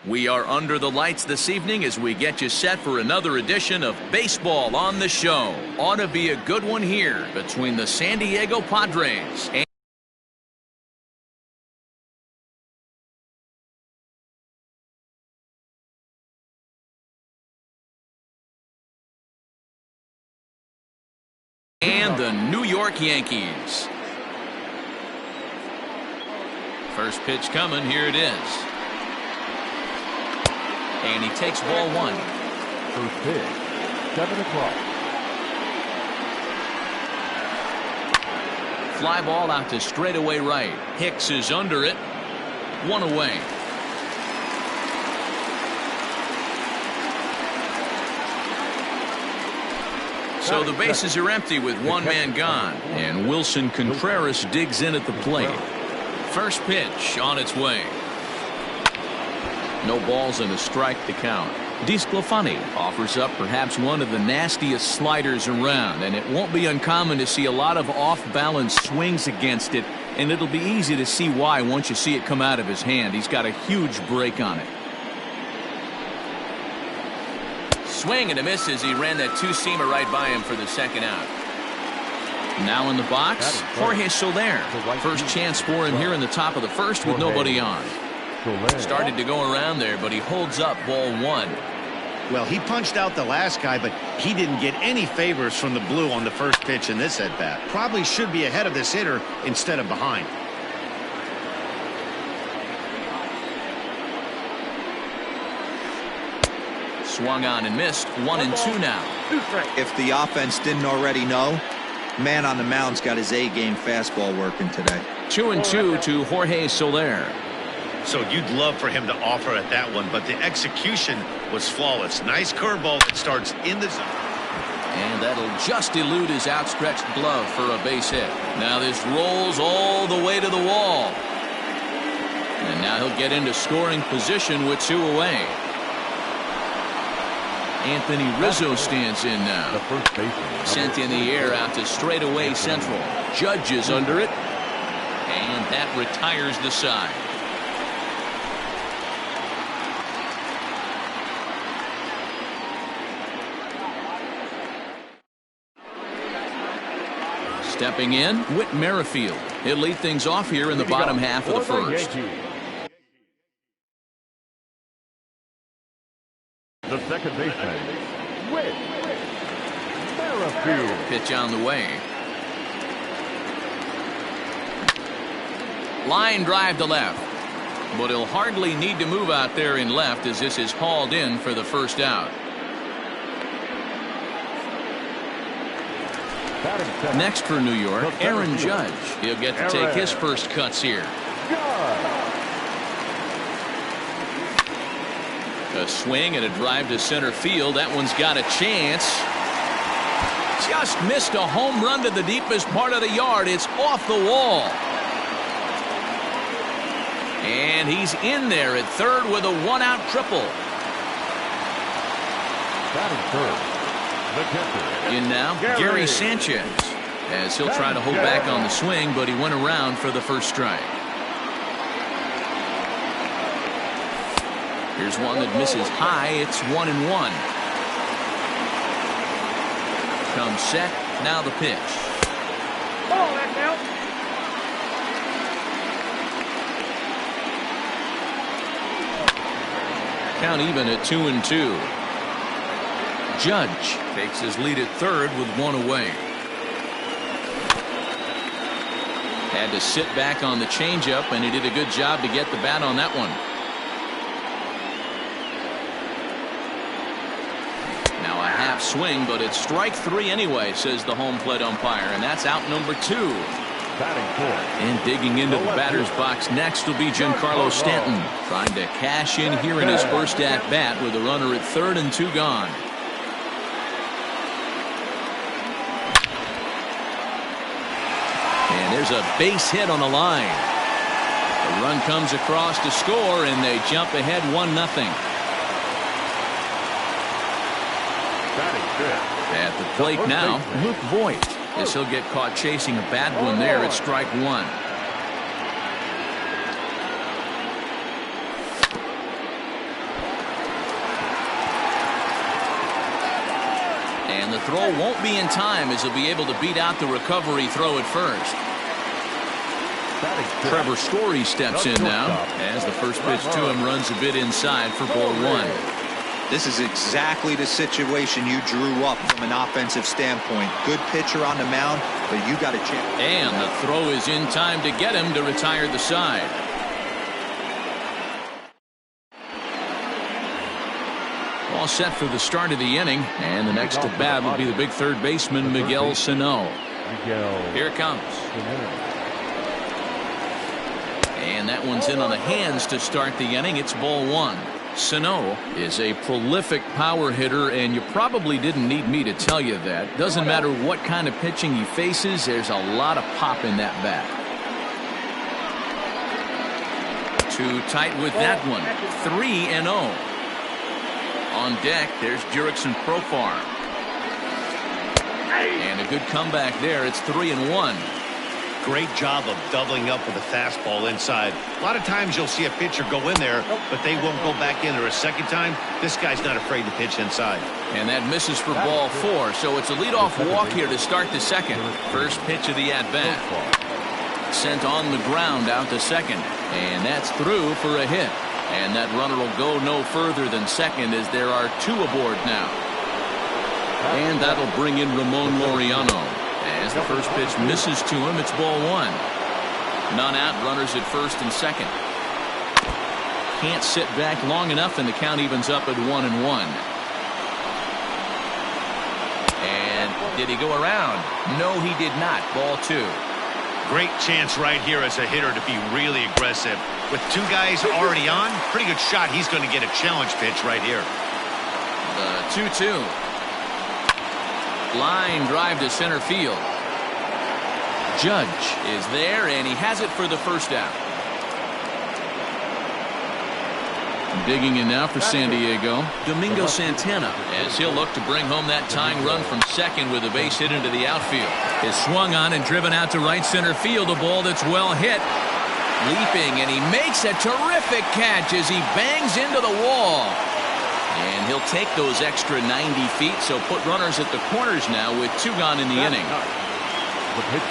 We are under the lights this evening as we get you set for another edition of Baseball on the Show. Ought to be a good one here between the San Diego Padres and the New York Yankees. First pitch coming, here it is. And he takes ball one. First pitch, 7 o'clock. Fly ball out to straightaway right. Hicks is under it. One away. So the bases are empty with one man gone. And Wilson Contreras digs in at the plate. First pitch on its way. No balls and a strike to count. DeSclafani offers up perhaps one of the nastiest sliders around, and it won't be uncommon to see a lot of off-balance swings against it, and it'll be easy to see why once you see it come out of his hand. He's got a huge break on it. Swing and a miss as he ran that two-seamer right by him for the second out. Now in the box, Jorge Soler. First chance for him here in the top of the first with nobody on. Started to go around there, but he holds up ball one. Well, he punched out the last guy, but he didn't get any favors from the blue on the first pitch in this at-bat. Probably should be ahead of this hitter instead of behind. Swung on and missed. 1-2 now. If the offense didn't already know, man on the mound's got his A-game fastball working today. 2-2 to Jorge Soler. So you'd love for him to offer at that one, but the execution was flawless. Nice curveball that starts in the zone. And that'll just elude his outstretched glove for a base hit. Now this rolls all the way to the wall. And now he'll get into scoring position with two away. Anthony Rizzo stands in now. Sent in the air out to straightaway central. Judge is under it. And that retires the side. Stepping in, Whit Merrifield. He'll lead things off here in the bottom half of the first. The second baseman, Whit Merrifield. Pitch on the way. Line drive to left. But he'll hardly need to move out there in left as this is hauled in for the first out. Next for New York, Aaron Judge. He'll get to take his first cuts here. A swing and a drive to center field. That one's got a chance. Just missed a home run to the deepest part of the yard. It's off the wall. And he's in there at third with a one-out triple. Batting third. In now, Gary Sanchez, as he'll try to hold back on the swing, but he went around for the first strike. Here's one that misses high. It's 1-1. Comes set. Now the pitch. Count even at 2-2. Judge takes his lead at third with one away. Had to sit back on the changeup, and he did a good job to get the bat on that one. Now a half swing, but it's strike three anyway, says the home plate umpire, and that's out number two. And digging into the batter's box next will be Giancarlo Stanton, trying to cash in here in his first at bat with a runner at third and two gone. And there's a base hit on the line. The run comes across to score, and they jump ahead 1-0. At the plate now, Luke Voigt, as he'll get caught chasing a bad one there at strike one. And the throw won't be in time as he'll be able to beat out the recovery throw at first. Trevor Story steps in now as the first pitch to him runs a bit inside for ball one. This is exactly the situation you drew up from an offensive standpoint. Good pitcher on the mound, but you got a chance. And the throw is in time to get him to retire the side. All set for the start of the inning, and the next to bat will be the big third baseman Miguel Sano. Here it comes. And that one's in on the hands to start the inning. It's ball one. Sano is a prolific power hitter, and you probably didn't need me to tell you that. Doesn't matter what kind of pitching he faces, there's a lot of pop in that bat. Too tight with that one. 3-0. On deck, there's Jurickson Profar. And a good comeback there. It's 3-1. Great job of doubling up with a fastball inside. A lot of times you'll see a pitcher go in there, but they won't go back in there a second time. This guy's not afraid to pitch inside. And that misses for ball four, so it's a leadoff walk here to start the second. First pitch of the at-bat. Sent on the ground out to second, and that's through for a hit. And that runner will go no further than second as there are two aboard now. And that'll bring in Ramon Laureano. As the first pitch misses to him, it's ball one. None out, runners at first and second. Can't sit back long enough, and the count evens up at 1-1. And did he go around? No, he did not. Ball two. Great chance right here as a hitter to be really aggressive. With two guys already on, pretty good shot. He's going to get a challenge pitch right here. The 2-2. Line drive to center field. Judge is there, and he has it for the first out. Digging in now for San Diego, Domingo Santana, as he'll look to bring home that tying run from second with a base hit into the outfield. Is swung on and driven out to right center field, a ball that's well hit. Leaping, and he makes a terrific catch as he bangs into the wall. And he'll take those extra 90 feet, so put runners at the corners now with two gone in the inning.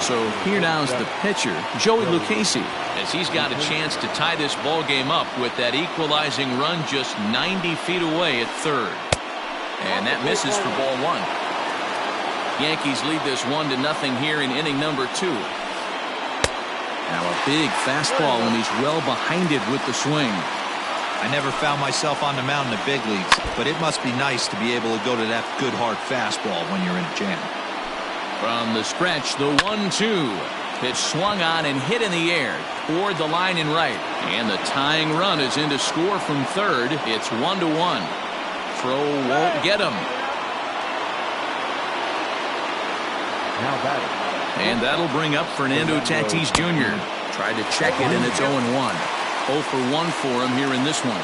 So here now is the pitcher, Joey Lucchesi, as he's got a chance to tie this ball game up with that equalizing run just 90 feet away at third. And that misses for ball one. Yankees lead this 1-0 here in inning number two. Now a big fastball, and he's well behind it with the swing. I never found myself on the mound in the big leagues, but it must be nice to be able to go to that good hard fastball when you're in a jam. From the stretch, the 1-2. Pitch swung on and hit in the air toward the line in right. And the tying run is in to score from third. It's 1-1. Throw won't get him. Now batting. And that'll bring up Fernando Tatis Jr. Tried to check it, and it's 0-1. 0 for 1 for him here in this one.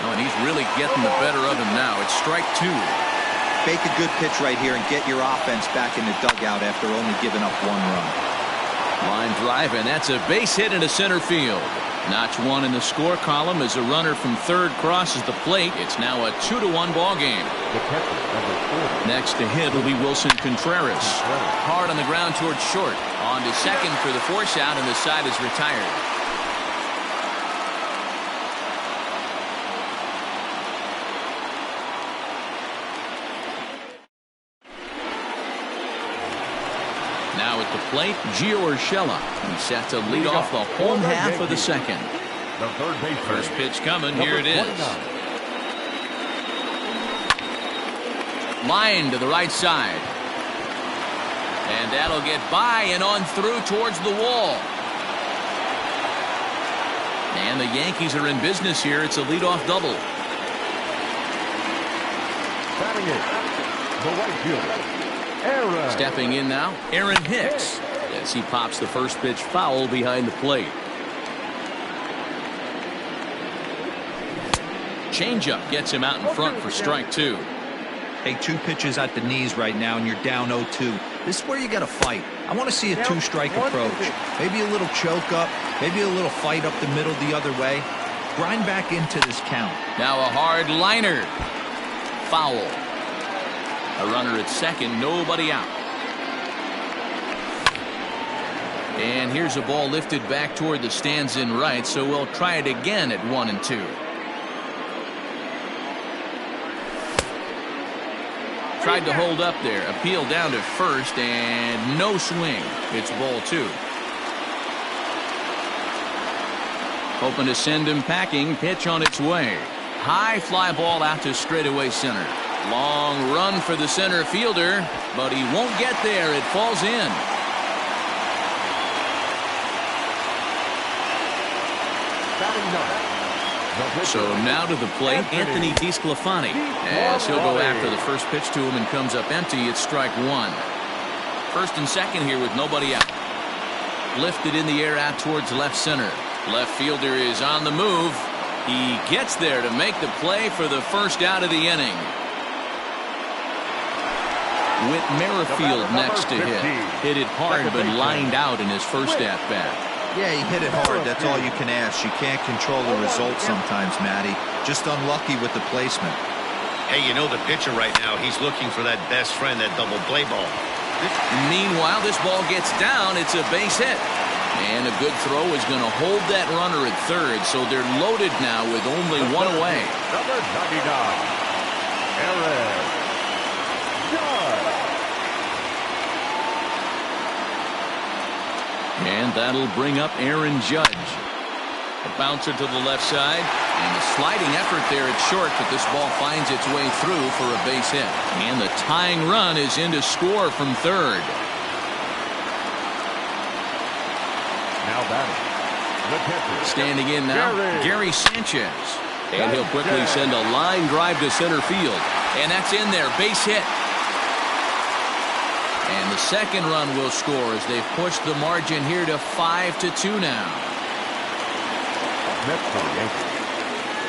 Oh, and he's really getting the better of him now. It's strike two. Fake a good pitch right here and get your offense back in the dugout after only giving up one run. Line drive, and that's a base hit into center field. Notch one in the score column as a runner from third crosses the plate. It's now a 2-1 ball game. Next to hit will be Wilson Contreras. Hard on the ground towards short. On to second for the force out, and the side is retired. Now at the plate, Gio Urshela. He's set to lead off the home half of the second. The third base. First pitch coming. Here it is. Line to the right side. And that'll get by and on through towards the wall. And the Yankees are in business here. It's a leadoff double. Batting it, the right fielder, Aaron. Stepping in now, Aaron Hicks, as he pops the first pitch foul behind the plate. Changeup gets him out in front for strike two. Hey, two pitches at the knees right now, and you're down 0-2. This is where you got to fight. I want to see a two-strike approach. Maybe a little choke up, maybe a little fight up the middle the other way. grind back into this count. Now a hard liner. Foul. A runner at second, nobody out. And here's a ball lifted back toward the stands in right, so we'll try it again at 1-2. Tried to hold up there. Appeal down to first, and no swing. It's ball 2. Hoping to send him packing. Pitch on its way. High fly ball out to straightaway center. Long run for the center fielder, but he won't get there. It falls in. So now to the plate, Anthony DeSclafani, as he'll go after the first pitch to him and comes up empty. It's strike 1. First and second here with nobody out. Lifted in the air out towards left center. Left fielder is on the move. He gets there to make the play for the first out of the inning. Whit Merrifield next to hit. Hit it hard but lined out in his first at-bat. Yeah, he hit it hard. That's all you can ask. You can't control the result sometimes, Matty. Just unlucky with the placement. Hey, you know the pitcher right now, he's looking for that best friend, that double play ball. Meanwhile, this ball gets down. It's a base hit. And a good throw is going to hold that runner at third, so they're loaded now with only one away. Number 99, Aaron Judge. And that'll bring up Aaron Judge. A bouncer to the left side, and a sliding effort there at short, but this ball finds its way through for a base hit. And the tying run is in to score from third. Now batting, the catcher. Standing in now, Gary Sanchez. And he'll quickly send a line drive to center field. And that's in there, base hit. And the second run will score as they've pushed the margin here to 5-2 now. Next for the Yankees,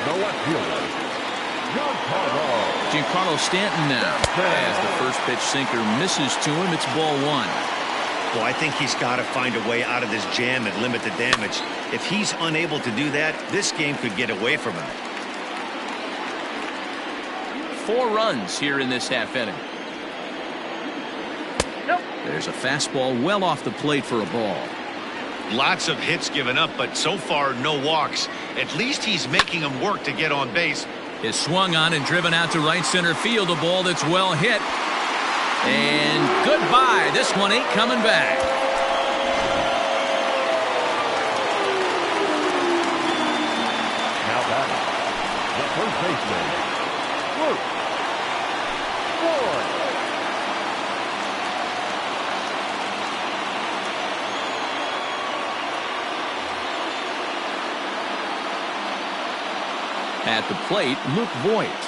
the left fielder, Giancarlo Stanton now. As the first pitch sinker misses to him, it's ball 1. Well, I think he's got to find a way out of this jam and limit the damage. If he's unable to do that, this game could get away from him. 4 runs here in this half inning. There's a fastball well off the plate for a ball. Lots of hits given up, but so far no walks. At least he's making them work to get on base. Is swung on and driven out to right center field. A ball that's well hit. And goodbye. This one ain't coming back. Now batting, the first baseman, Luke Ford. At the plate, Luke Voigt.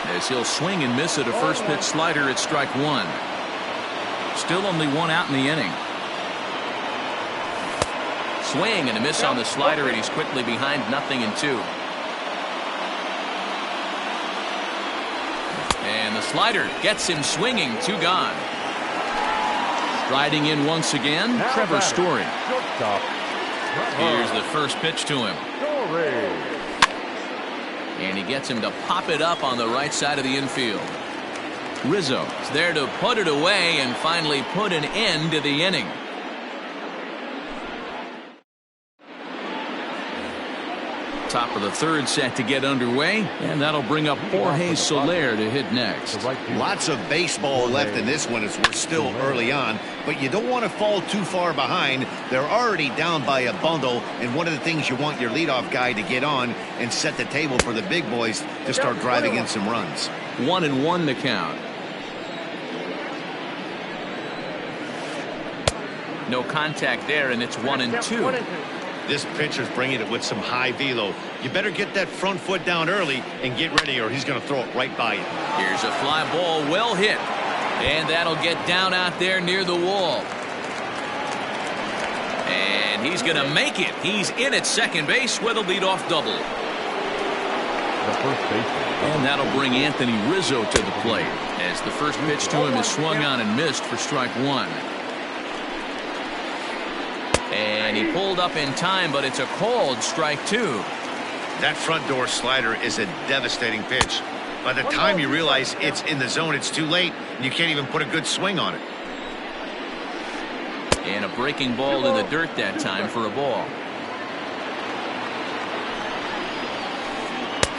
As he'll swing and miss at a first pitch slider at strike 1. Still only 1 out in the inning. Swing and a miss on the slider, and he's quickly behind 0-2. And the slider gets him swinging. 2 gone. Striding in once again, Trevor Story. Here's the first pitch to him. And he gets him to pop it up on the right side of the infield. Rizzo is there to put it away and finally put an end to the inning. Top of the third set to get underway, and that'll bring up Jorge Soler to hit next. Lots of baseball left in this one as we're still early on, but you don't want to fall too far behind. They're already down by a bundle, and one of the things you want your leadoff guy to get on and set the table for the big boys to start driving in some runs. 1-1 the count. No contact there, and it's 1-2. This pitcher's bringing it with some high velo. You better get that front foot down early and get ready, or he's going to throw it right by you. Here's a fly ball well hit, and that'll get down out there near the wall. And he's going to make it. He's in at second base with a leadoff double. And that'll bring Anthony Rizzo to the plate as the first pitch to him is swung on and missed for strike 1. And he pulled up in time, but it's a called strike two. That front door slider is a devastating pitch. By the time you realize it's in the zone, it's too late, and you can't even put a good swing on it. And a breaking ball in the dirt that time for a ball.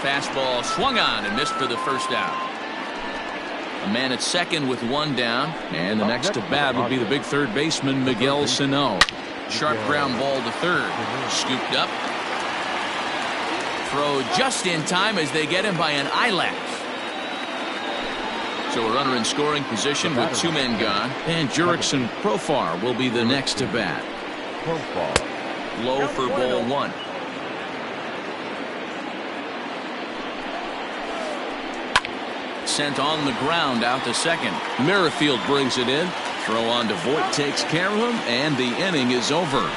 Fastball swung on and missed for the first out. A man at second with one down, and the next to bat will be the big third baseman Miguel Sano. Sharp ground ball to third. Scooped up. Throw just in time as they get him by an eyelash. So a runner in scoring position with two men gone, and Jurickson Profar will be the next to bat. Low for ball one. Sent on the ground out to second. Merrifield brings it in. Throw on to Voit takes care of him, and the inning is over.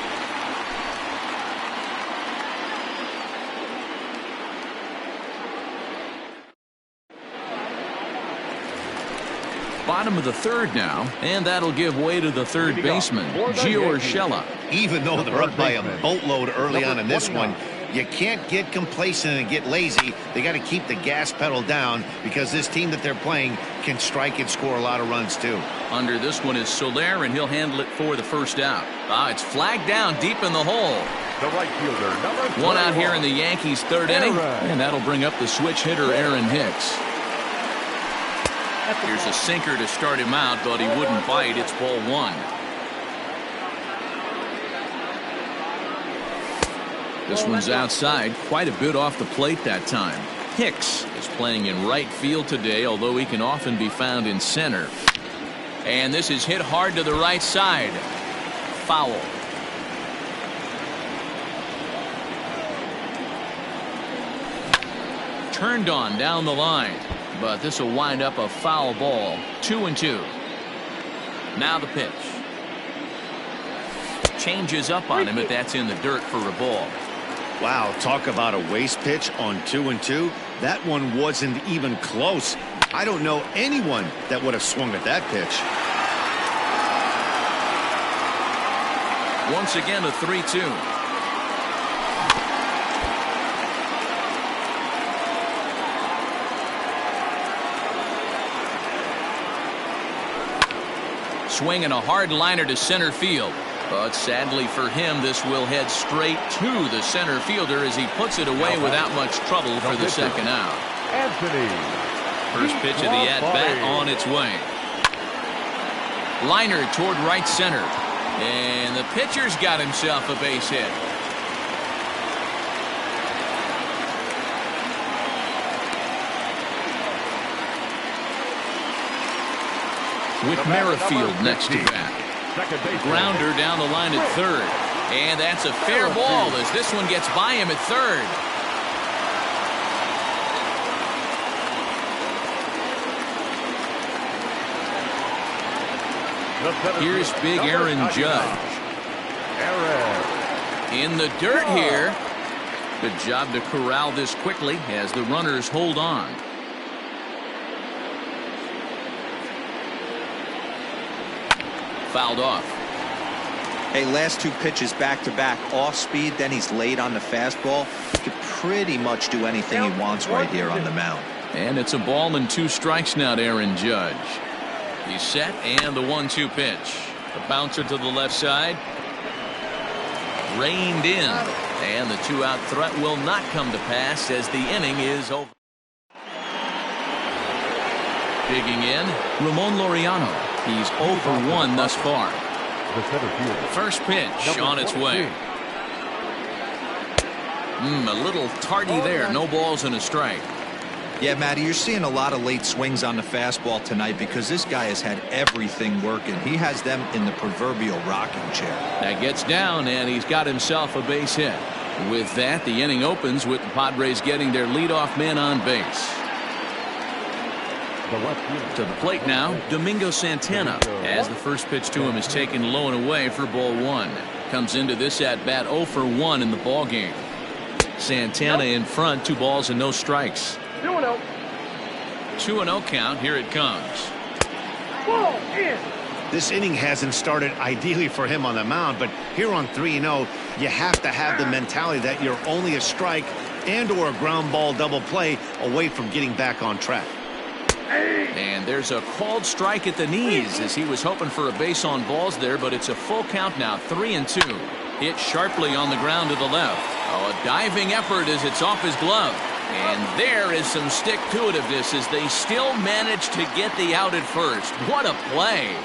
Bottom of the third now, and that'll give way to the third baseman, Gio Urshela. Even though they're up by a boatload early on in this one, you can't get complacent and get lazy. They got to keep the gas pedal down because this team that they're playing can strike and score a lot of runs too. Under this one is Soler, and he'll handle it for the first out. It's flagged down deep in the hole. The right fielder, number One out here in the Yankees' third inning, and that'll bring up the switch hitter Aaron Hicks. Here's a sinker to start him out, but he wouldn't bite. It's ball one. This one's outside, quite a bit off the plate that time. Hicks is playing in right field today, although he can often be found in center. And this is hit hard to the right side. Foul. Turned on down the line, but this will wind up a foul ball. 2-2. Now the pitch. Changes up on him, but that's in the dirt for a ball. Wow, talk about a waste pitch on 2-2. That one wasn't even close. I don't know anyone that would have swung at that pitch. Once again, a 3-2. Swinging a hard liner to center field. But sadly for him, this will head straight to the center fielder as he puts it away without much trouble for the second out. First pitch of the at-bat on its way. Liner toward right center. And the pitcher's got himself a base hit. With Merrifield next to bat. Grounder down the line at third. And that's a fair ball as this one gets by him at third. Here's big Aaron Judge. In the dirt here. Good job to corral this quickly as the runners hold on. Fouled off. Hey, last two pitches back-to-back off speed, then he's late on the fastball. He could pretty much do anything he wants right here on the mound. And it's a ball and 2 strikes now to Aaron Judge. He's set, and the 1-2 pitch. The bouncer to the left side. Reined in. And the 2-out threat will not come to pass as the inning is over. Digging in, Ramon Laureano. He's 0 for 1 thus far. First pitch on its way. A little tardy there. No balls and a strike. Yeah, Matty, you're seeing a lot of late swings on the fastball tonight because this guy has had everything working. He has them in the proverbial rocking chair. That gets down, and he's got himself a base hit. With that, the inning opens with the Padres getting their leadoff man on base. To the plate now, Domingo Santana, as the first pitch to him is taken low and away for ball one. Comes into this at bat 0 for 1 in the ball game. Santana in front, 2 balls and no strikes. 2-0 count. Here it comes. This inning hasn't started ideally for him on the mound, but here on 3-0, you have to have the mentality that you're only a strike and or a ground ball double play away from getting back on track. And there's a called strike at the knees as he was hoping for a base on balls there, but it's a full count now, 3-2. Hit sharply on the ground to the left. Oh, a diving effort as it's off his glove. And there is some stick-to-itiveness as they still manage to get the out at first. What a play.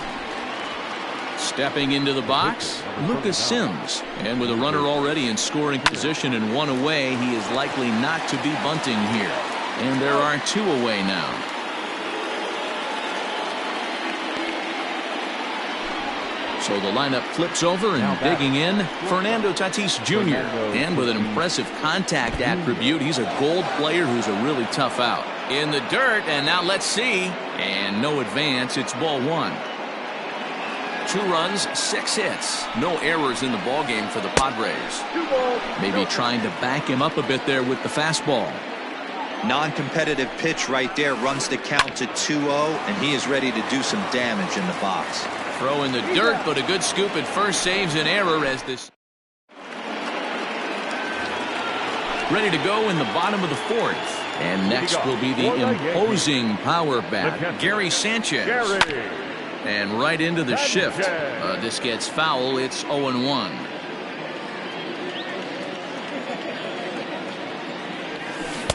Stepping into the box, Lucas Sims. And with a runner already in scoring position and one away, he is likely not to be bunting here. And there are two away now. So the lineup flips over and digging in, Fernando Tatis Jr. And with an impressive contact attribute, he's a gold player who's a really tough out. In the dirt, and now let's see. And no advance, it's ball one. 2 runs, 6 hits. No errors in the ballgame for the Padres. Maybe trying to back him up a bit there with the fastball. Non-competitive pitch right there, runs the count to 2-0, and he is ready to do some damage in the box. Throw in the dirt, but a good scoop at first saves an error as this. Ready to go in the bottom of the 4th. And next will be the imposing power bat, Gary Sanchez. And right into the shift. This gets foul. It's 0-1.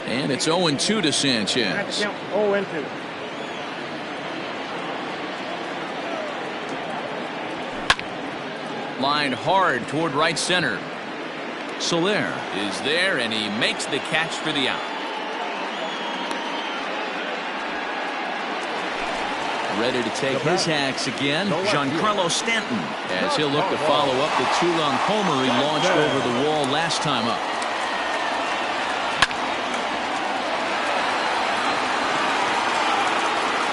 And it's 0-2 to Sanchez. 0-2. Lined hard toward right center. Soler is there, and he makes the catch for the out. Ready to take his hacks again, Giancarlo Stanton, as he'll look to follow up the 2-run homer he launched over the wall last time up.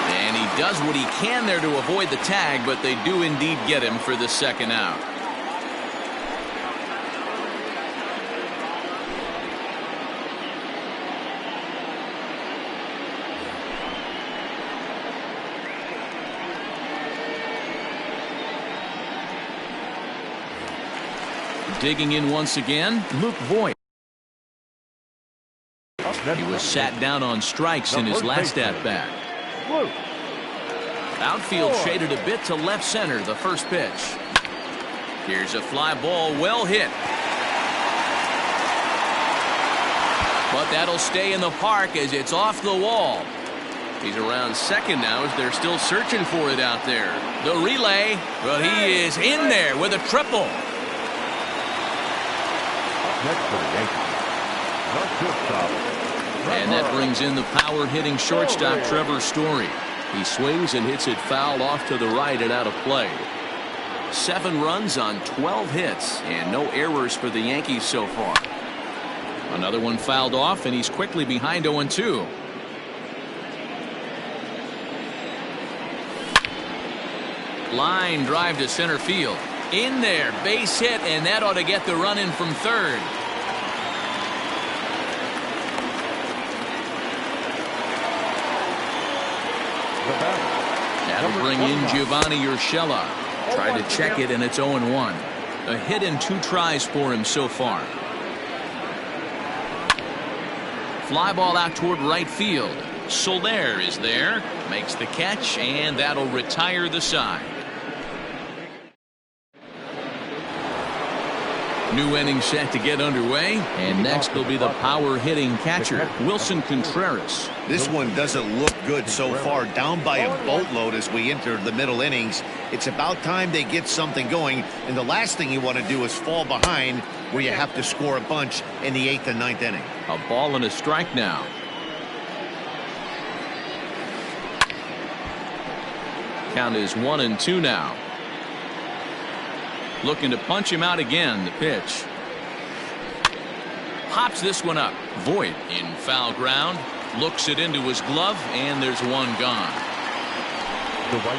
And he does what he can there to avoid the tag, but they do indeed get him for the second out. Digging in once again, Luke Voigt. He was sat down on strikes in his last at-bat. Outfield shaded a bit to left center, the first pitch. Here's a fly ball, well hit. But that'll stay in the park as it's off the wall. He's around second now as they're still searching for it out there. The relay, but he is in there with a triple. And that brings in the power-hitting shortstop Trevor Story. He swings and hits it foul off to the right and out of play. 7 runs on 12 hits and no errors for the Yankees so far. Another one fouled off, and he's quickly behind 0-2. Line drive to center field. In there, base hit, and that ought to get the run in from third. That'll bring in Giovanni Urshela. Tried to check it, and it's 0-1. A hit and 2 tries for him so far. Fly ball out toward right field. Soler is there, makes the catch, and that'll retire the side. New inning set to get underway, and next will be the power-hitting catcher, Wilson Contreras. This one doesn't look good so far, down by a boatload as we enter the middle innings. It's about time they get something going, and the last thing you want to do is fall behind where you have to score a bunch in the 8th and 9th inning. A ball and a strike now. Count is 1-2 now. Looking to punch him out again. The pitch. Pops this one up. Voigt in foul ground. Looks it into his glove, and there's one gone.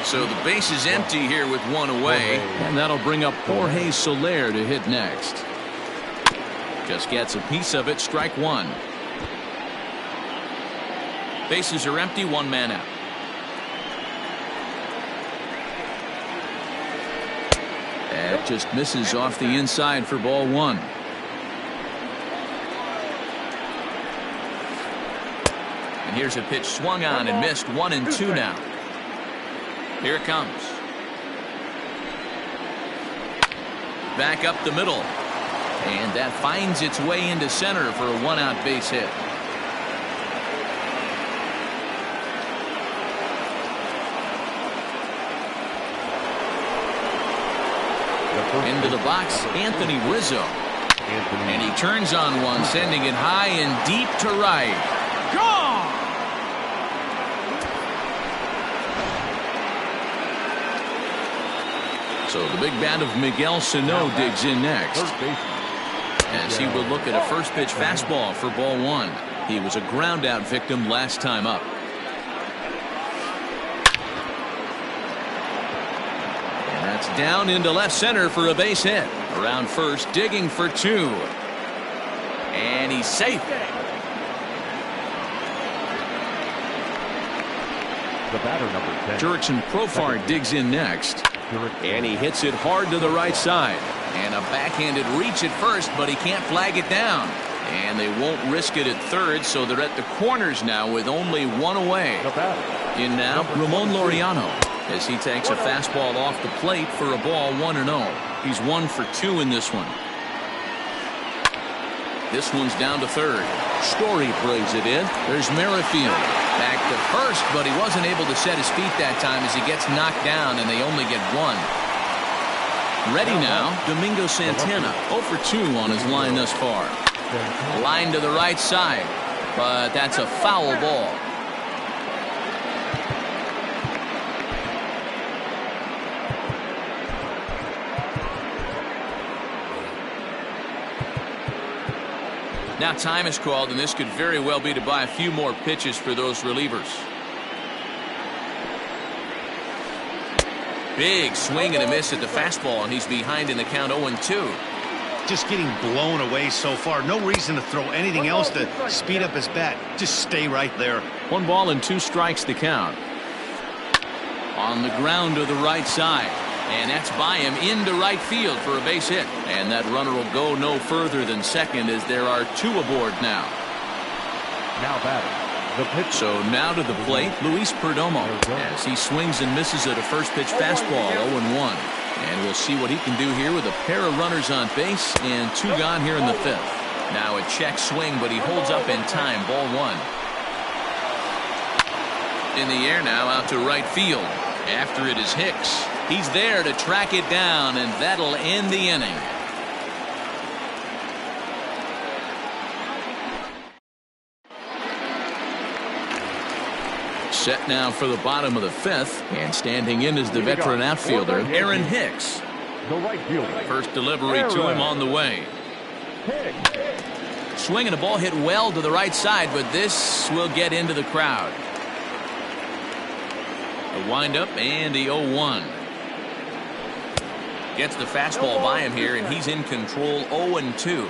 So the base is empty here with one away, and that'll bring up Jorge Soler to hit next. Just gets a piece of it. Strike one. Bases are empty. 1 man out. That just misses off the inside for ball one. And here's a pitch swung on and missed. 1-2 now. Here it comes. Back up the middle. And that finds its way into center for a one-out base hit. Into the box, Anthony Rizzo. And he turns on one, sending it high and deep to right. Gone! So the big bat of Miguel Sano digs in next, as he will look at a first pitch fastball for ball one. He was a ground out victim last time up. And that's down into left center for a base hit. Around first, digging for two. And he's safe. The batter, number 10. Jurickson Profar digs in next. And he hits it hard to the right side. And a backhanded reach at first, but he can't flag it down. And they won't risk it at third, so they're at the corners now with only one away. In now, Ramon Laureano, as he takes a fastball off the plate for a ball 1-0. He's 1 for 2 in this one. This one's down to third. Story plays it in. There's Merrifield back to first, but he wasn't able to set his feet that time as he gets knocked down, and they only get one. Ready now, Domingo Santana, 0 for 2 on his line thus far. Line to the right side, but that's a foul ball. Now time is called, and this could very well be to buy a few more pitches for those relievers. Big swing and a miss at the fastball, and he's behind in the count 0-2. Just getting blown away so far. No reason to throw anything else to speed up his bat. Just stay right there. 1 ball and 2 strikes to count. On the ground to the right side. And that's by him into right field for a base hit. And that runner will go no further than second as there are 2 aboard now. Now batting. The pitch. So now to the plate, Luis Perdomo, as he swings and misses at a first pitch fastball, 0-1. And we'll see what he can do here with a pair of runners on base and 2 gone here in the 5th. Now a check swing, but he holds up in time. Ball 1. In the air now out to right field. After it is Hicks. He's there to track it down, and that'll end the inning. Set now for the bottom of the 5th, and standing in is the veteran outfielder, Aaron Hicks. The right fielder. First delivery to him on the way. Swinging a ball hit well to the right side, but this will get into the crowd. The windup and the 0-1. Gets the fastball by him here, and he's in control. 0-2.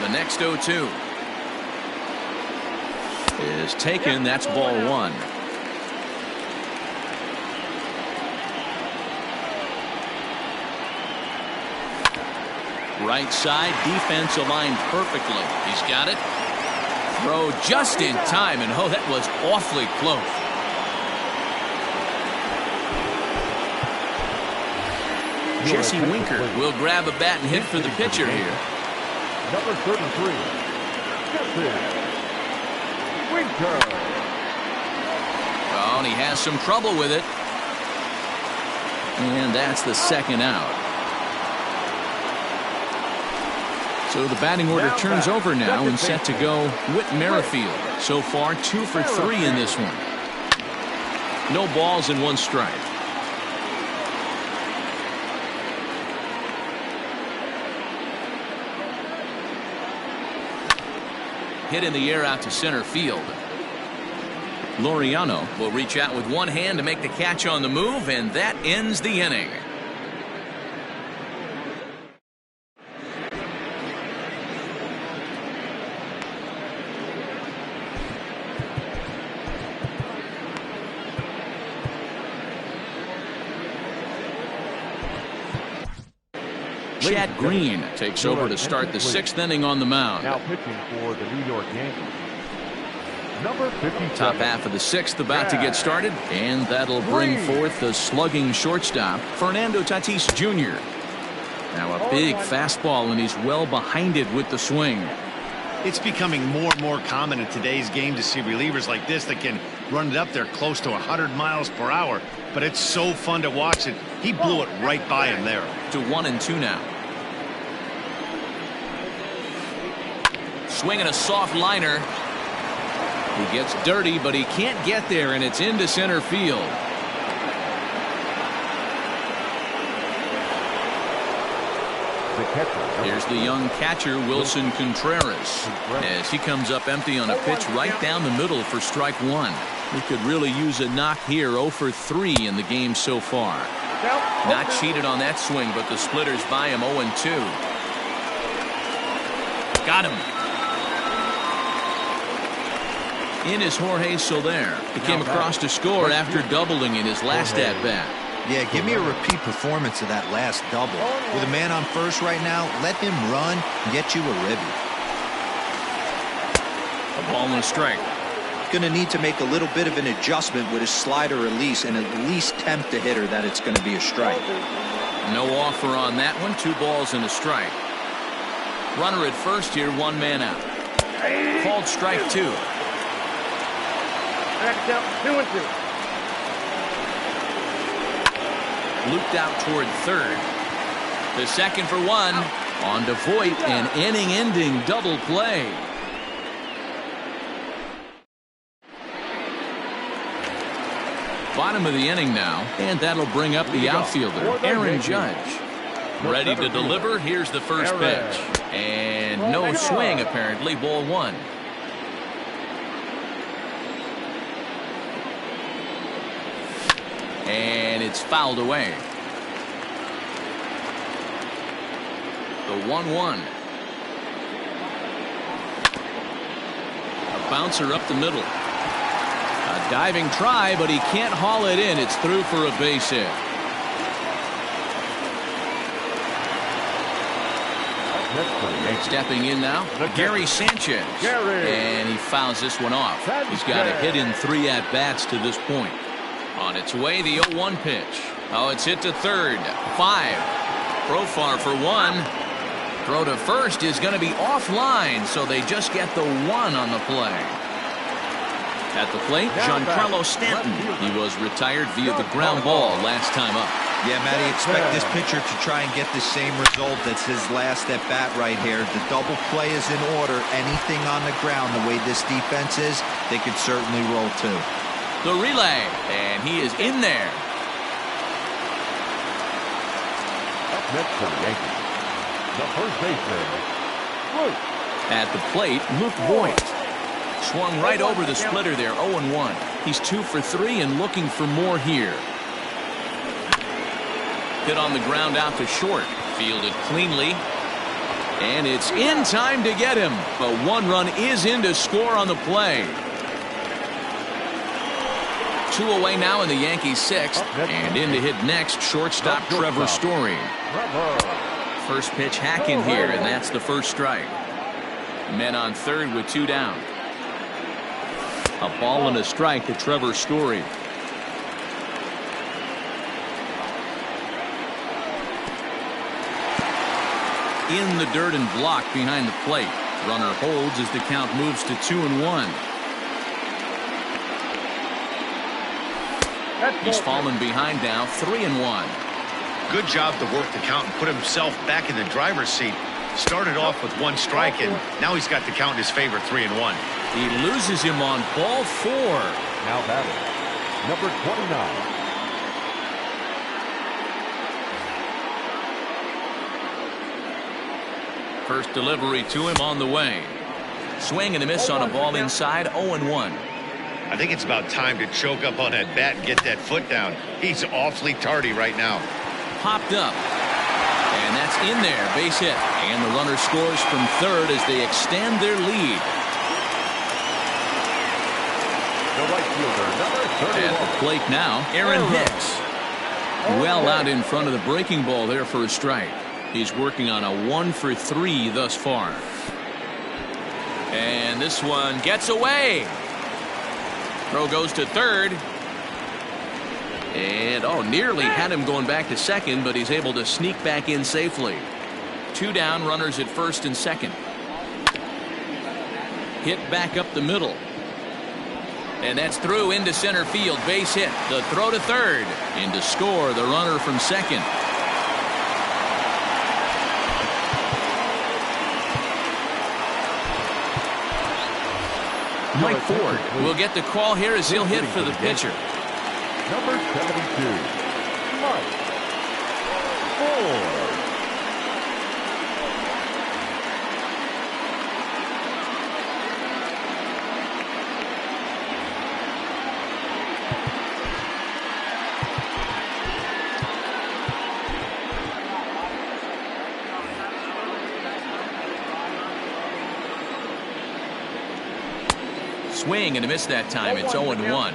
The next 0-2 is taken. That's ball 1. Right side, defense aligned perfectly. He's got it. Throw just in time, and oh, that was awfully close. Jesse Winker will grab a bat and hit for the pitcher here. Number 33, Jesse Winker. Oh, and he has some trouble with it. And that's the second out. So the batting order turns over now and set to go Whit Merrifield. So far 2 for 3 in this one. No balls and 1 strike. Hit in the air out to center field. Laureano will reach out with one hand to make the catch on the move, and that ends the inning. Chad Green takes over to start the 6th inning on the mound. Now pitching for the New York Yankees, number 57. Top half of the 6th about to get started, and that'll bring forth the slugging shortstop, Fernando Tatis Jr. Now a big fastball, and he's well behind it with the swing. It's becoming more and more common in today's game to see relievers like this that can run it up there close to 100 miles per hour. But it's so fun to watch it. He blew it right by him there. To 1-2 now. Swinging a soft liner. He gets dirty, but he can't get there, and it's into center field. Here's the young catcher, Wilson Contreras, as he comes up empty on a pitch right down the middle for strike 1. He could really use a knock here. 0 for 3 in the game so far. Not cheated on that swing, but the splitters by him. 0-2. Got him. In is Jorge Soler. He came across to score after doubling in his last at-bat. Yeah, give me a repeat performance of that last double. With a man on first right now, let him run and get you a ribby. A ball and a strike. Going to need to make a little bit of an adjustment with his slider release and at least tempt the hitter that it's going to be a strike. No offer on that one. 2 balls and a strike. Runner at first here, 1 man out. Called strike 2. 2-2. Looped out toward third. The second for 1. On to Voit, an inning-ending double play. Bottom of the inning now, and that'll bring up the outfielder, Aaron Judge. Ready to deliver. Here's the first pitch. And no swing, apparently. Ball 1. And it's fouled away. The 1-1. A bouncer up the middle. A diving try, but he can't haul it in. It's through for a base hit. Stepping in now, Gary Sanchez. And he fouls this one off. He's got a hit in 3 at-bats to this point. On its way, the 0-1 pitch. Oh, it's hit to third. 5. Profar for 1. Throw to first is going to be offline, so they just get the 1 on the play. At the plate, Giancarlo Stanton. He was retired via the ground ball last time up. Yeah, Matty, expect this pitcher to try and get the same result that's his last at bat right here. The double play is in order. Anything on the ground, the way this defense is, they could certainly roll too. The relay, and he is in there. Up next for the Yankees, the first baseman, Luke. At the plate, Luke Voit. Swung right over the splitter there, 0-1. He's 2 for 3 and looking for more here. Hit on the ground out to short. Fielded cleanly. And it's in time to get him. But 1 run is in to score on the play. 2 away now in the Yankees 6th, and in to hit next, shortstop Trevor Story. First pitch hacking here, and that's the first strike. Men on third with 2 down. A ball and a strike to Trevor Story. In the dirt and blocked behind the plate. Runner holds as the count moves to 2-1. He's fallen behind now, 3-1. Good job to work the count and put himself back in the driver's seat. Started off with 1 strike, and now he's got the count in his favor, 3-1. He loses him on ball 4. Now batting, number 29. First delivery to him on the way. Swing and a miss on a ball inside, 0-1. I think it's about time to choke up on that bat and get that foot down. He's awfully tardy right now. Popped up. And that's in there, base hit. And the runner scores from third as they extend their lead. The right fielder, number 31. At the plate now, Aaron Hicks. Well out in front of the breaking ball there for a strike. He's working on a 1-for-3 thus far. And this one gets away. Throw goes to third. And, nearly had him going back to second, but he's able to sneak back in safely. 2 down, runners at first and second. Hit back up the middle. And that's through into center field. Base hit. The throw to third. And to score, the runner from second. Mike Ford will get the call here as he'll hit for the pitcher. Number 72, Mike Ford. Swing and a miss that time. It's 0-1.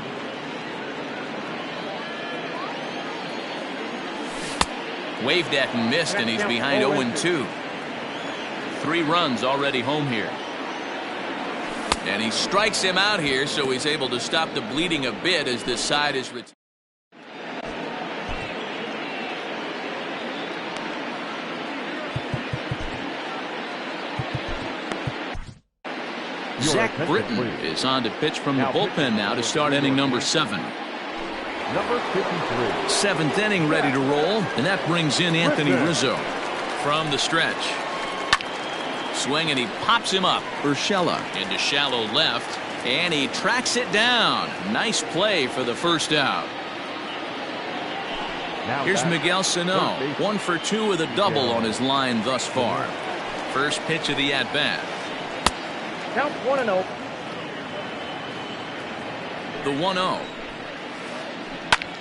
Waved at and missed, and he's behind 0-2. 3 runs already home here. And he strikes him out here, so he's able to stop the bleeding a bit as this side is retired. Zach Britton is on to pitch from the bullpen now to start inning number 7. Number 53. 7th inning ready to roll, and that brings in Anthony Rizzo from the stretch. Swing, and he pops him up. Urshela into shallow left, and he tracks it down. Nice play for the first out. Here's Miguel Sano, 1 for 2 with a double on his line thus far. First pitch of the at-bat. Count 1-0. The 1-0.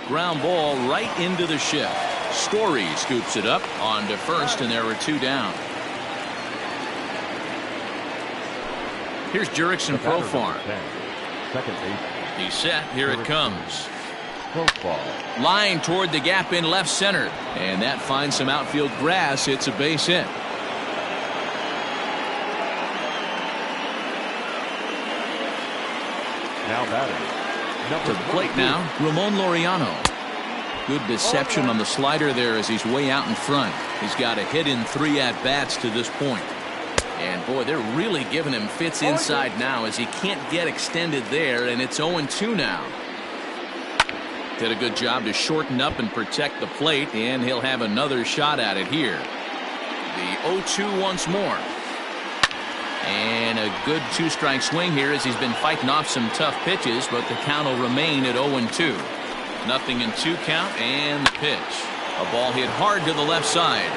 Ground ball right into the shift. Story scoops it up on to first, and there were 2 down. Here's Jurickson Profar. Second base. He's set. Here it comes. Profar. Line toward the gap in left center, and that finds some outfield grass. It's a base hit. Now batting. To the plate now, Ramon Laureano. Good deception on the slider there as he's way out in front. He's got a hit in 3 at-bats to this point. And, boy, they're really giving him fits inside now as he can't get extended there, and it's 0-2 now. Did a good job to shorten up and protect the plate, and he'll have another shot at it here. The 0-2 once more. And a good 2-strike swing here as he's been fighting off some tough pitches, but the count will remain at 0-2. Nothing in 2 count, and the pitch. A ball hit hard to the left side.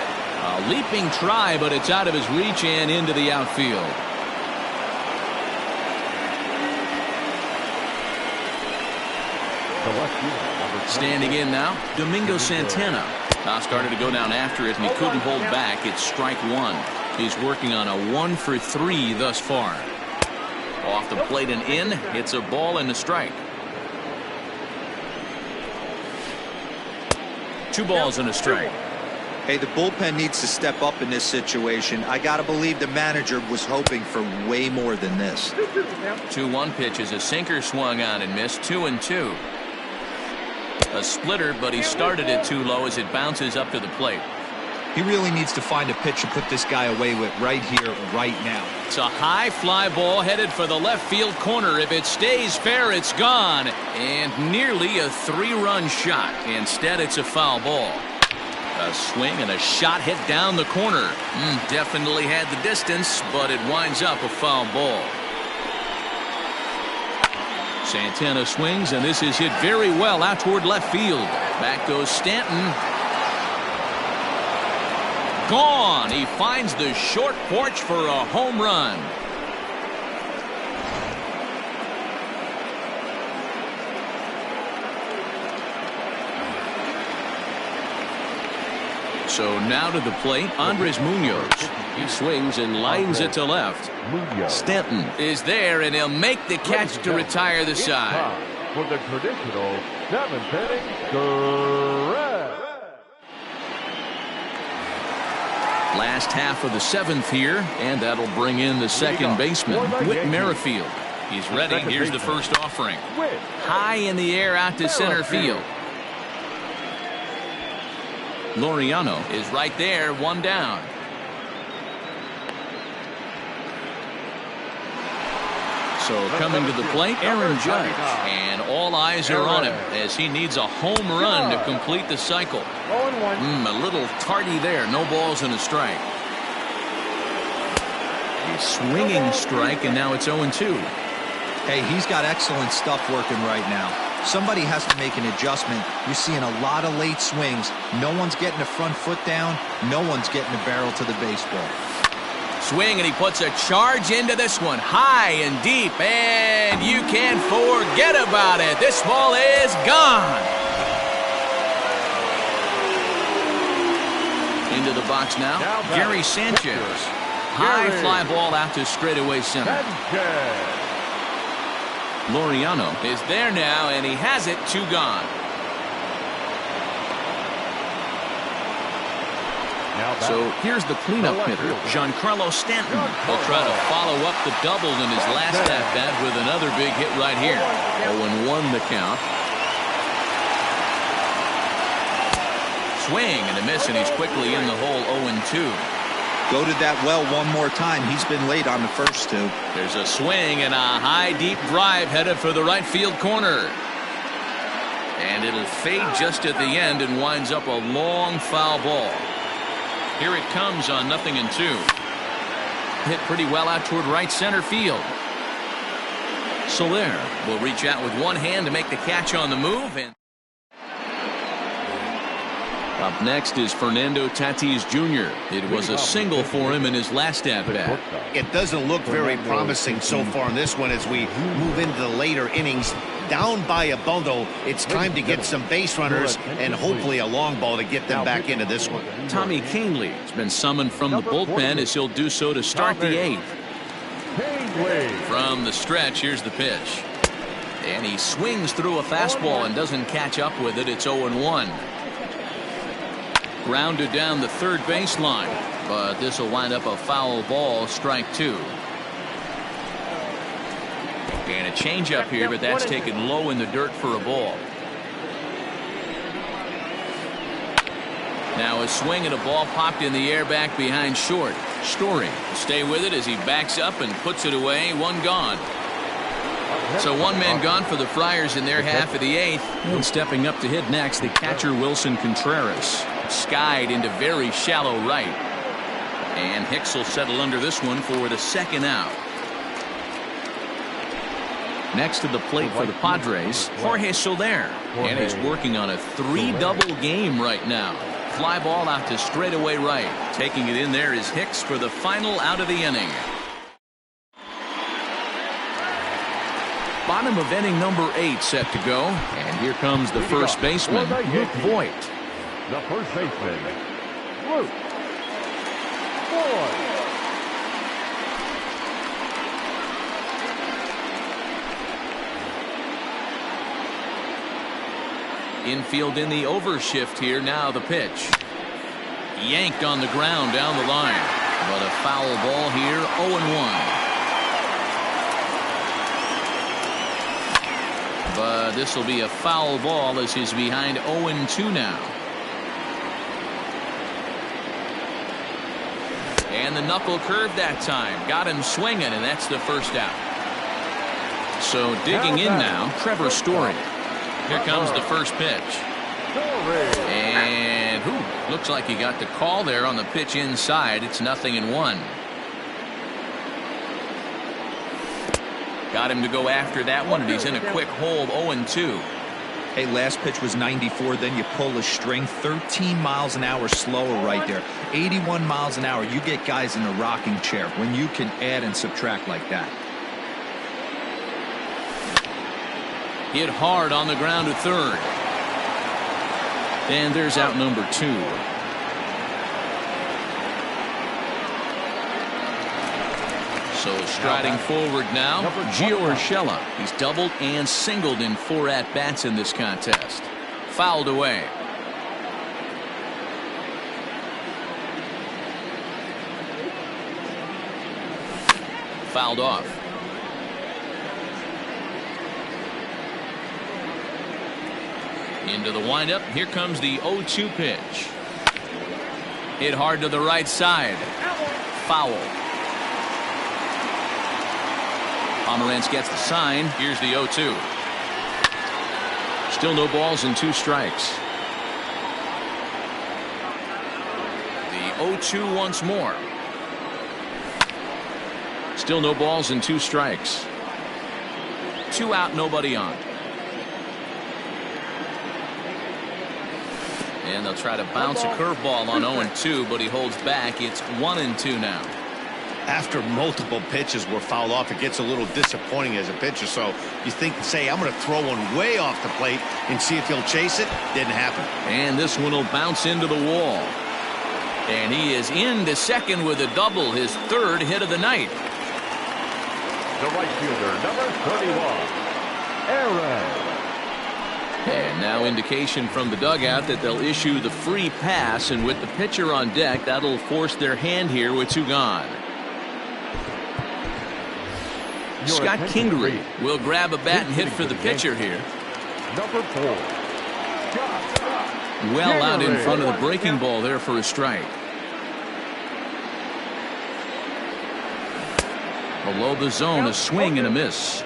A leaping try, but it's out of his reach and into the outfield. Standing in now, Domingo Santana. Now started to go down after it, and he couldn't hold back. It's strike 1. He's working on a 1-for-3 thus far. Off the plate and in. It's a ball and a strike. 2 balls and a strike. Hey, the bullpen needs to step up in this situation. I got to believe the manager was hoping for way more than this. 2-1 pitch is a sinker swung on and missed. 2-2. A splitter, but he started it too low as it bounces up to the plate. He really needs to find a pitch to put this guy away with right here, right now. It's a high fly ball headed for the left field corner. If it stays fair, it's gone. And nearly a 3-run shot. Instead, it's a foul ball. A swing and a shot hit down the corner. Definitely had the distance, but it winds up a foul ball. Santana swings, and this is hit very well out toward left field. Back goes Stanton. Gone. He finds the short porch for a home run. So now to the plate, Andres Munoz. He swings and lines it to left. Stanton is there, and he'll make the catch to retire the side. For the traditional 7th inning, correct. Last half of the 7th here, and that'll bring in the second baseman, Whit Merrifield. He's ready. Here's the first offering. High in the air out to center field. Laureano is right there, one down. So coming to the plate, Aaron Judge. And all eyes are on him as he needs a home run to complete the cycle. A little tardy there. No balls and a strike. A swinging strike, and now it's 0-2. Hey, he's got excellent stuff working right now. Somebody has to make an adjustment. You're seeing a lot of late swings. No one's getting the front foot down. No one's getting the barrel to the baseball. Swing, and he puts a charge into this one. High and deep, and you can't forget about it. This ball is gone. Into the box now, Gary Sanchez. High fly ball out to straightaway center. Laureano is there now, and he has it. 2 gone. So here's the cleanup hitter, Giancarlo Stanton. He'll try to follow up the double in his last at-bat with another big hit right here. 0-1 the count. Swing and a miss, and he's quickly in the hole. 0-2. Go to that well one more time. He's been late on the first 2. There's a swing and a high deep drive headed for the right field corner. And it'll fade just at the end and winds up a long foul ball. Here it comes on 0-2. Hit pretty well out toward right center field. Soler will reach out with one hand to make the catch on the move. And up next is Fernando Tatis Jr. It was a single for him in his last at-bat. It doesn't look very promising so far in this one as we move into the later innings. Down by a bundle, it's time to get some base runners and hopefully a long ball to get them back into this one. Tommy Kahnle has been summoned from the bullpen as he'll do so to start the 8th. From the stretch, here's the pitch. And he swings through a fastball and doesn't catch up with it. It's 0-1. Grounded down the third baseline, but this will wind up a foul ball, strike 2. And a changeup here, but that's taken low in the dirt for a ball. Now a swing and a ball popped in the air back behind short. Story will stay with it as he backs up and puts it away. 1 gone. So 1 man gone for the Friars in their half of the 8th. And stepping up to hit next, the catcher Wilson Contreras. Skied into very shallow right. And Hicks will settle under this one for the 2nd out. Next to the plate for the Padres, Jorge Soler. And he's working on a 3-double game right now. Fly ball out to straightaway right. Taking it in there is Hicks for the final out of the inning. Bottom of inning number 8 set to go. And here comes the first baseman, Luke Voit. The first baseman, Luke Voit. Infield in the overshift here. Now the pitch. Yanked on the ground down the line. But a foul ball here. 0-1. But this will be a foul ball as he's behind 0-2 now. And the knuckle curve that time. Got him swinging, and that's the first out. So digging in now, Trevor Story. Here comes the first pitch. And looks like he got the call there on the pitch inside. It's 0-1. Got him to go after that one, and he's in a quick hold. 0-2. Hey, last pitch was 94, then you pull a string. 13 miles an hour slower right there. 81 miles an hour. You get guys in a rocking chair when you can add and subtract like that. Hit hard on the ground to third. And there's out number 2. So striding forward now, Gio Urshela. He's doubled and singled in 4 at-bats in this contest. Fouled away. fouled off. Into the windup. Here comes the 0-2 pitch. Hit hard to the right side. Foul. Pomerantz gets the sign. Here's the 0-2. Still no balls and 2 strikes. The 0-2 once more. Still no balls and 2 strikes. 2 out, nobody on. And they'll try to bounce a curveball on 0-2, but he holds back. It's 1-2 now. After multiple pitches were fouled off, it gets a little disappointing as a pitcher. So you think, say, I'm going to throw one way off the plate and see if he'll chase it. Didn't happen. And this one will bounce into the wall. And he is into second with a double, his 3rd hit of the night. The right fielder, number 31, Aaron. And now indication from the dugout that they'll issue the free pass, and with the pitcher on deck, that'll force their hand here with 2 gone. Scott Kingery will grab a bat and hit for the pitcher here. Number 4, Well out in front of the breaking ball there for a strike. Below the zone, a swing and a miss.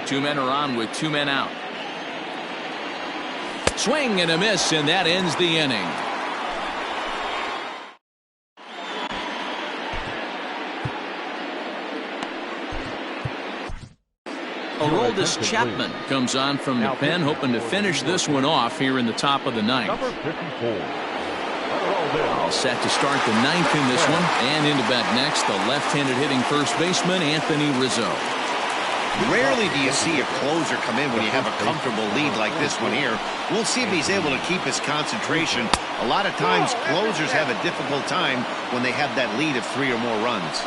2 men are on with 2 men out. Swing and a miss, and that ends the inning. Aroldis Chapman comes on from the pen, hoping to finish this one off here in the top of the 9th. number 54. All set to start the 9th in this one, and into bat next, the left-handed hitting first baseman Anthony Rizzo. Rarely do you see a closer come in when you have a comfortable lead like this one here. We'll see if he's able to keep his concentration. A lot of times closers have a difficult time when they have that lead of 3 or more runs.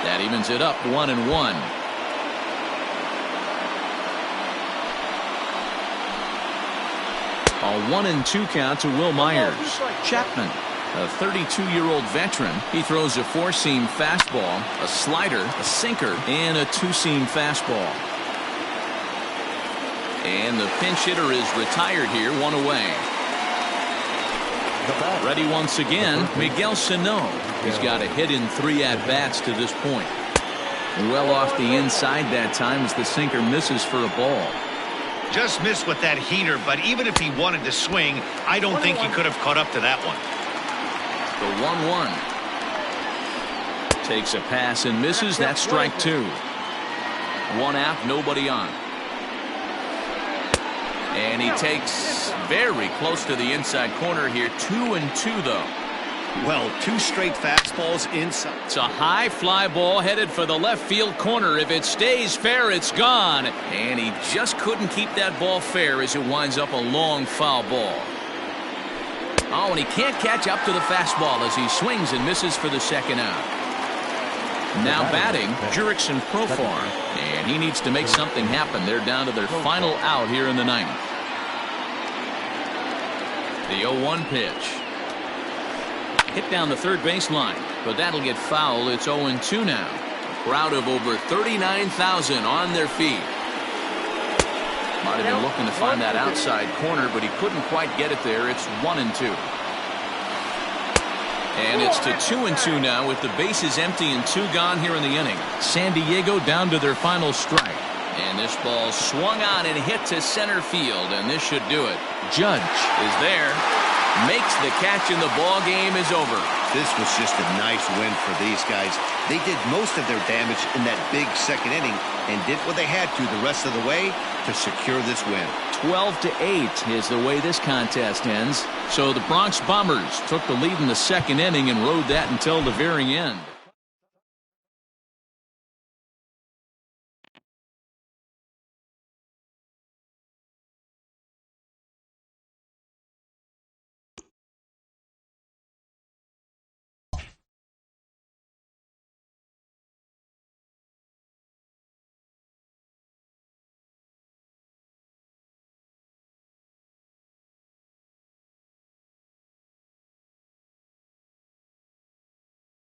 That evens it up 1-1. A 1-2 count to Will Myers. Chapman, a 32-year-old veteran. He throws a 4-seam fastball, a slider, a sinker, and a 2-seam fastball. And the pinch hitter is retired here, 1 away. Ready once again, Miguel Sano. He's got a hit in 3 at-bats to this point. Well off the inside that time as the sinker misses for a ball. Just missed with that heater, but even if he wanted to swing, I don't think he could have caught up to that one. The 1-1. Takes a pass and misses. That's strike 2. 1 out, nobody on. And he takes very close to the inside corner here. 2-2 though. Well, 2 straight fastballs inside. It's a high fly ball headed for the left field corner. If it stays fair, it's gone. And he just couldn't keep that ball fair as it winds up a long foul ball. Oh, and he can't catch up to the fastball as he swings and misses for the 2nd out. Now batting, Jurickson Profar. And he needs to make something happen. They're down to their final out here in the 9th. The 0-1 pitch. Hit down the 3rd baseline, but that'll get foul. It's 0-2 now. A crowd of over 39,000 on their feet. Might have been looking to find that outside corner, but he couldn't quite get it there. It's 1-2. And it's to 2-2 now with the bases empty and 2 gone here in the inning. San Diego down to their final strike. And this ball swung on and hit to center field, and this should do it. Judge is there. Makes the catch, and the ball game is over. This was just a nice win for these guys. They did most of their damage in that big 2nd inning and did what they had to the rest of the way to secure this win. 12-8 is the way this contest ends. So the Bronx Bombers took the lead in the 2nd inning and rode that until the very end.